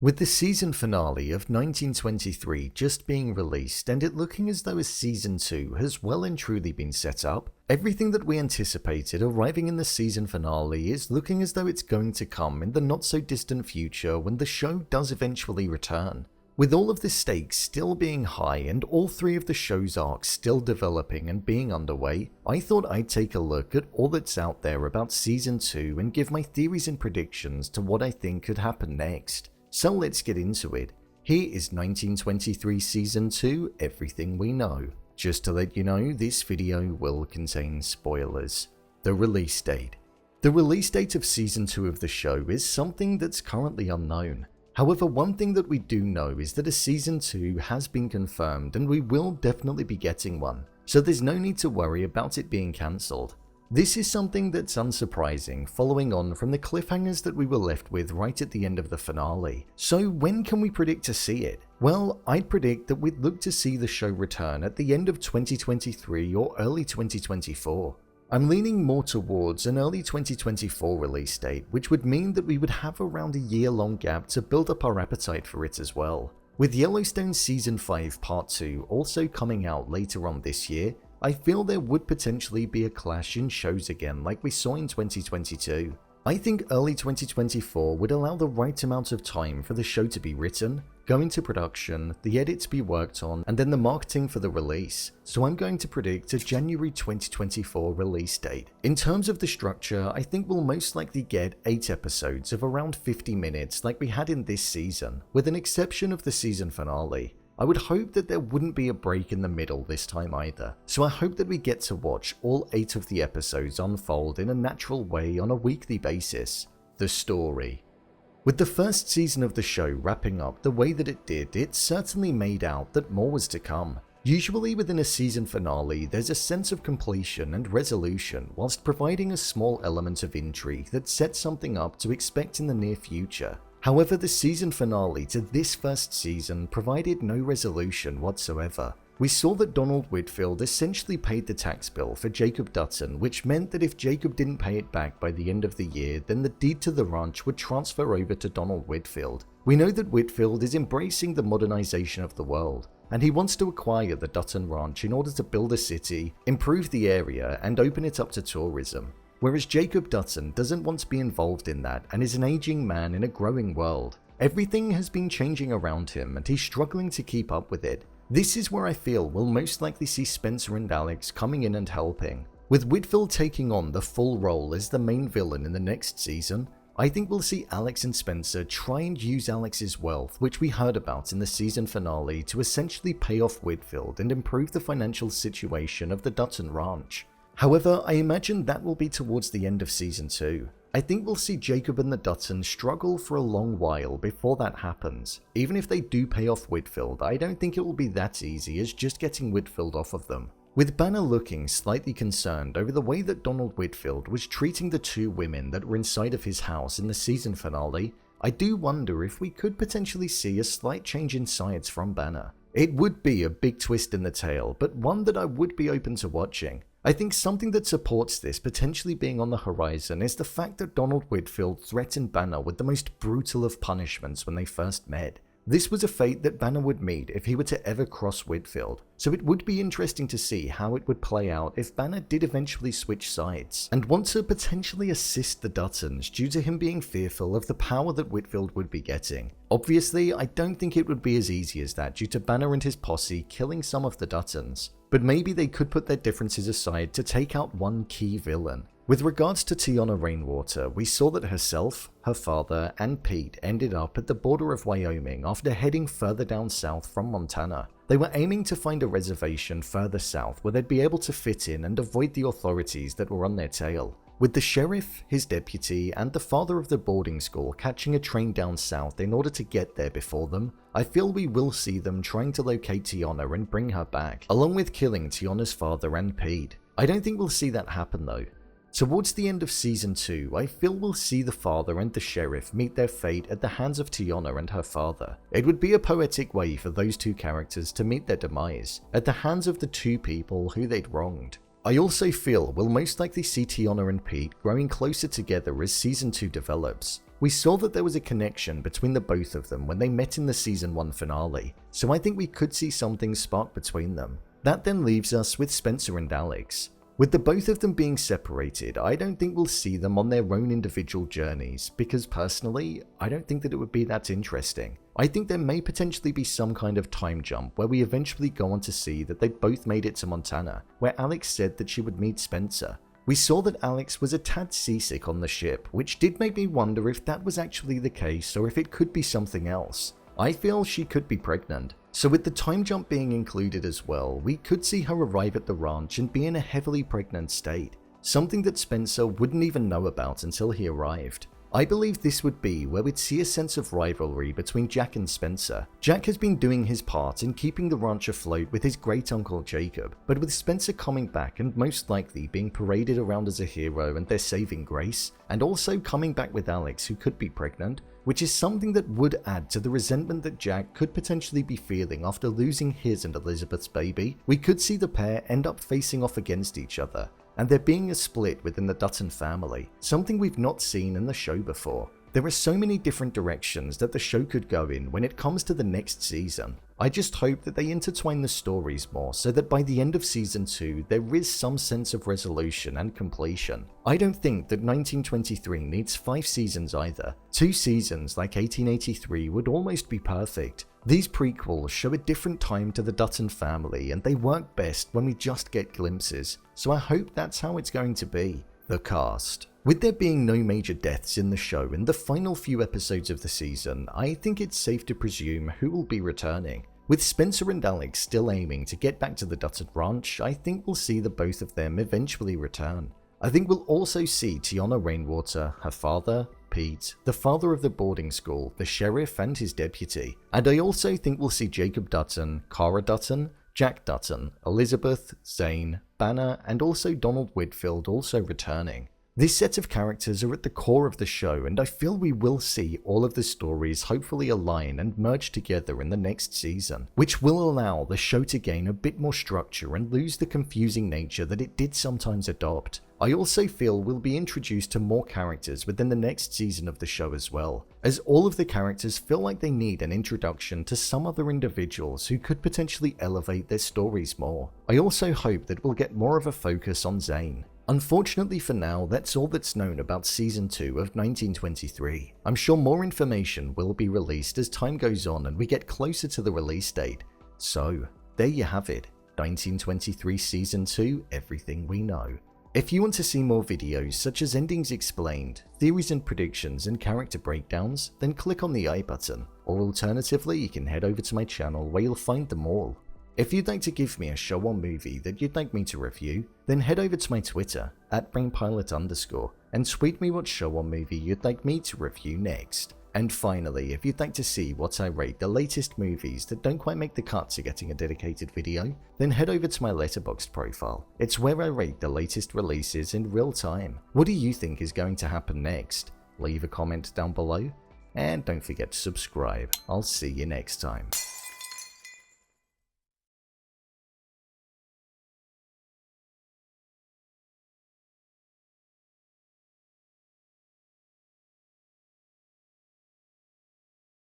With the season finale of 1923 just being released and it looking as though a season 2 has well and truly been set up, everything that we anticipated arriving in the season finale is looking as though it's going to come in the not so distant future when the show does eventually return. With all of the stakes still being high and all three of the show's arcs still developing and being underway, I thought I'd take a look at all that's out there about season 2 and give my theories and predictions to what I think could happen next. So let's get into it. Here is 1923 Season 2, Everything We Know. Just to let you know, this video will contain spoilers. The release date. The release date of Season 2 of the show is something that's currently unknown. However, one thing that we do know is that a Season 2 has been confirmed and we will definitely be getting one, so there's no need to worry about it being cancelled. This is something that's unsurprising, following on from the cliffhangers that we were left with right at the end of the finale. So when can we predict to see it? Well, I'd predict that we'd look to see the show return at the end of 2023 or early 2024. I'm leaning more towards an early 2024 release date, which would mean that we would have around a year-long gap to build up our appetite for it as well. With Yellowstone Season 5 Part 2 also coming out later on this year, I feel there would potentially be a clash in shows again like we saw in 2022. I think early 2024 would allow the right amount of time for the show to be written, go into production, the edits be worked on, and then the marketing for the release. So I'm going to predict a January 2024 release date. In terms of the structure, I think we'll most likely get 8 episodes of around 50 minutes like we had in this season, with an exception of the season finale. I would hope that there wouldn't be a break in the middle this time either, so I hope that we get to watch all 8 of the episodes unfold in a natural way on a weekly basis. The story. With the first season of the show wrapping up the way that it did, it certainly made out that more was to come. Usually within a season finale, there's a sense of completion and resolution whilst providing a small element of intrigue that sets something up to expect in the near future. However, the season finale to this first season provided no resolution whatsoever. We saw that Donald Whitfield essentially paid the tax bill for Jacob Dutton, which meant that if Jacob didn't pay it back by the end of the year, then the deed to the ranch would transfer over to Donald Whitfield. We know that Whitfield is embracing the modernization of the world, and he wants to acquire the Dutton Ranch in order to build a city, improve the area, and open it up to tourism. Whereas Jacob Dutton doesn't want to be involved in that and is an aging man in a growing world. Everything has been changing around him and he's struggling to keep up with it. This is where I feel we'll most likely see Spencer and Alex coming in and helping. With Whitfield taking on the full role as the main villain in the next season, I think we'll see Alex and Spencer try and use Alex's wealth, which we heard about in the season finale, to essentially pay off Whitfield and improve the financial situation of the Dutton Ranch. However, I imagine that will be towards the end of Season 2. I think we'll see Jacob and the Duttons struggle for a long while before that happens. Even if they do pay off Whitfield, I don't think it will be that easy as just getting Whitfield off of them. With Banner looking slightly concerned over the way that Donald Whitfield was treating the 2 women that were inside of his house in the season finale, I do wonder if we could potentially see a slight change in sides from Banner. It would be a big twist in the tale, but one that I would be open to watching. I think something that supports this potentially being on the horizon is the fact that Donald Whitfield threatened Banner with the most brutal of punishments when they first met. This was a fate that Banner would meet if he were to ever cross Whitfield, so it would be interesting to see how it would play out if Banner did eventually switch sides and want to potentially assist the Duttons due to him being fearful of the power that Whitfield would be getting. Obviously, I don't think it would be as easy as that due to Banner and his posse killing some of the Duttons, but maybe they could put their differences aside to take out one key villain. With regards to Teonna Rainwater, we saw that herself, her father, and Pete ended up at the border of Wyoming after heading further down south from Montana. They were aiming to find a reservation further south where they'd be able to fit in and avoid the authorities that were on their tail. With the sheriff, his deputy, and the father of the boarding school catching a train down south in order to get there before them, I feel we will see them trying to locate Teonna and bring her back, along with killing Teonna's father and Pete. I don't think we'll see that happen though. Towards the end of Season 2, I feel we'll see the father and the sheriff meet their fate at the hands of Teonna and her father. It would be a poetic way for those 2 characters to meet their demise, at the hands of the 2 people who they'd wronged. I also feel we'll most likely see Teonna and Pete growing closer together as Season 2 develops. We saw that there was a connection between the both of them when they met in the season 1 finale, so I think we could see something spark between them. That then leaves us with Spencer and Alex. With the both of them being separated, I don't think we'll see them on their own individual journeys, because personally, I don't think that it would be that interesting. I think there may potentially be some kind of time jump where we eventually go on to see that they both made it to Montana, where Alex said that she would meet Spencer. We saw that Alex was a tad seasick on the ship, which did make me wonder if that was actually the case or if it could be something else. I feel she could be pregnant. So with the time jump being included as well, we could see her arrive at the ranch and be in a heavily pregnant state, something that Spencer wouldn't even know about until he arrived. I believe this would be where we'd see a sense of rivalry between Jack and Spencer. Jack has been doing his part in keeping the ranch afloat with his great uncle Jacob, but with Spencer coming back and most likely being paraded around as a hero and their saving grace, and also coming back with Alex who could be pregnant, which is something that would add to the resentment that Jack could potentially be feeling after losing his and Elizabeth's baby, we could see the pair end up facing off against each other, and there being a split within the Dutton family, something we've not seen in the show before. There are so many different directions that the show could go in when it comes to the next season. I just hope that they intertwine the stories more so that by the end of season 2 there is some sense of resolution and completion. I don't think that 1923 needs 5 seasons either. 2 seasons like 1883 would almost be perfect. These prequels show a different time to the Dutton family and they work best when we just get glimpses, so I hope that's how it's going to be. The cast. With there being no major deaths in the show in the final few episodes of the season, I think it's safe to presume who will be returning. With Spencer and Alex still aiming to get back to the Dutton Ranch, I think we'll see the both of them eventually return. I think we'll also see Teonna Rainwater, her father, Pete, the father of the boarding school, the sheriff and his deputy. And I also think we'll see Jacob Dutton, Cara Dutton, Jack Dutton, Elizabeth, Zane, Banner, and also Donald Whitfield also returning. This set of characters are at the core of the show, and I feel we will see all of the stories hopefully align and merge together in the next season, which will allow the show to gain a bit more structure and lose the confusing nature that it did sometimes adopt. I also feel we'll be introduced to more characters within the next season of the show as well, as all of the characters feel like they need an introduction to some other individuals who could potentially elevate their stories more. I also hope that we'll get more of a focus on Zane. Unfortunately for now, that's all that's known about Season 2 of 1923. I'm sure more information will be released as time goes on and we get closer to the release date. So, there you have it, 1923 Season 2, Everything We Know. If you want to see more videos such as endings explained, theories and predictions and character breakdowns, then click on the I button, or alternatively you can head over to my channel where you'll find them all. If you'd like to give me a show or movie that you'd like me to review, then head over to my Twitter, @brainpilot_, and tweet me what show or movie you'd like me to review next. And finally, if you'd like to see what I rate the latest movies that don't quite make the cut to getting a dedicated video, then head over to my Letterboxd profile. It's where I rate the latest releases in real time. What do you think is going to happen next? Leave a comment down below, and don't forget to subscribe. I'll see you next time.